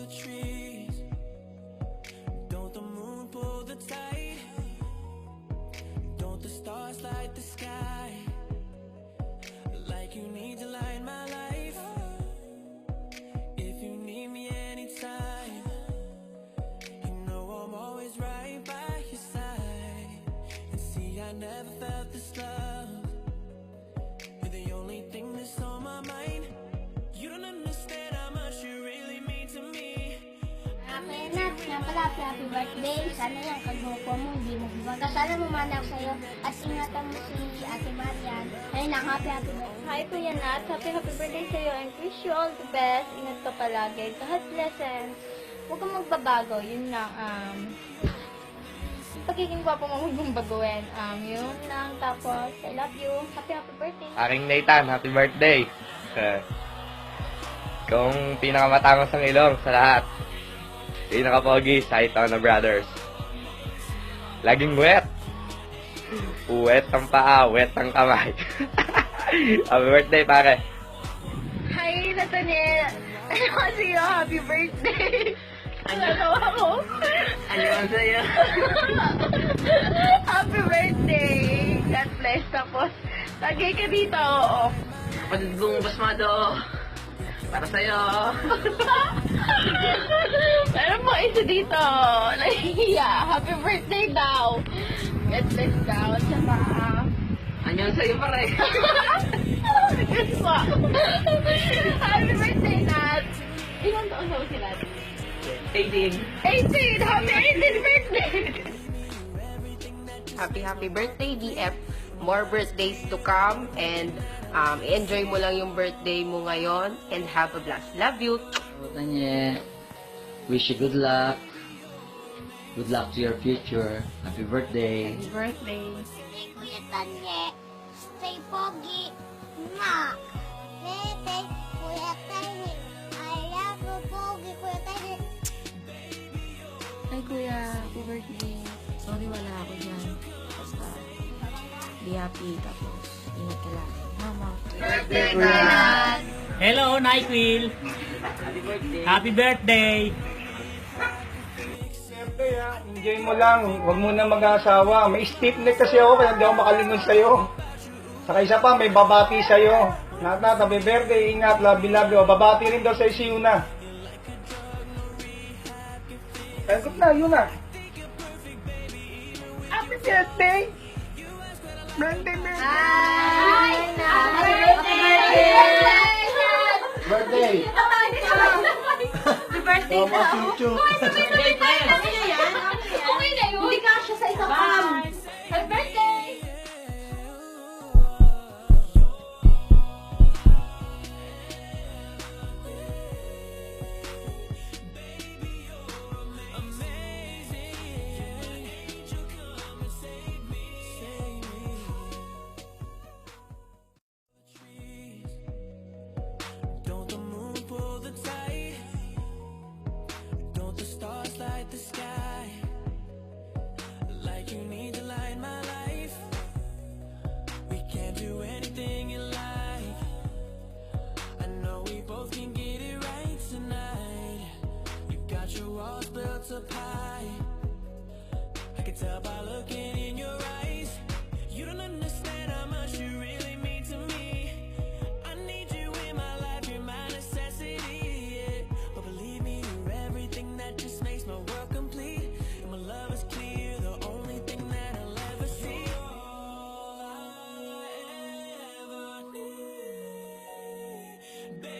the trees? Don't the moon pull the tide? Don't the stars light the sky? Like you need to light my life. If you need me anytime, you know I'm always right by your side. And see, I never felt this love. You're the only thing that's on my mind. You don't understand how much you really mean to me. Okay na, nga pala, happy birthday. Sana yung kagrupo mo, hindi mo bibaga. Sana mumanaw sa'yo at ingatan mo si Ate Marian. Ayun lang, happy birthday. Hi Kuya Nat, happy birthday sa'yo and wish you all the best. Ingat ka palagi. God bless and huwag kang magbabago. Yun lang, pagiging gwapo mo huwag mong baguhin. Yun lang. Tapos, I love you. Happy birthday. Aking Nathan, happy birthday! Ikaw ang pinakamatangos ng ilong sa lahat. Pinaka-pogi sa Itaw na Brothers. Laging wet. Wet ang paa, wet ang kamay. Happy birthday, pare. Hi Nathaniel. Ano sa'yo? Happy birthday. Ano ako? Ano sa'yo? Happy birthday. God bless. Tapos, tagay ka dito. Oo. Kapatid mong basmado. Para sa'yo. Meron mo isa dito. Nahihiya. Happy birthday daw. God bless daw. Tsaka, Anyan sa'yo, pare. Yes po. Happy birthday, Nat. Ilang taon daw sila? 18. 18! Happy 18th birthday! Happy birthday, DF. More birthdays to come and enjoy mo lang yung birthday mo ngayon and have a blast. Love you. Tanya, wish you good luck. Good luck to your future. Happy birthday. Happy birthday. Stay Kuya Tanye. Stay pogi. Ma. Stay Kuya Tanye. I love you, pogi Kuya Tanye. Hi, Kuya. Happy birthday. Sorry, wala ako dyan. Basta, be happy. Tapos, ingat ka lang. Mama. Birthday, Nat! Hello, Nyquil! Happy birthday! Siyempre enjoy mo lang. Huwag mo na mag-asawa. May stiff neck kasi ako kaya hindi ako makalingon sa'yo. Saka isa pa, may babati sa'yo. Nat, happy birthday, ingat, love you. Babati rin daw sa'yo si Yuna. Tangkot na, Yuna. Happy birthday! Birthday! Hi, Nat! Birthday! Happy birthday Mama Chuchu. Okay na yun. Hindi ka siya sa isang Happy birthday! Don't the moon pull the tide? Don't the stars light the sky? Like you need to light my life. We can't do anything you like. I know we both can get it right tonight. You got your walls built up high. I can tell by looking in your eyes. You don't understand how much you really mean to me. I need you in my life, you're my necessity, yeah. But believe me, you're everything that just makes my world complete. And my love is clear, the only thing that I'll ever see. All I ever need, baby.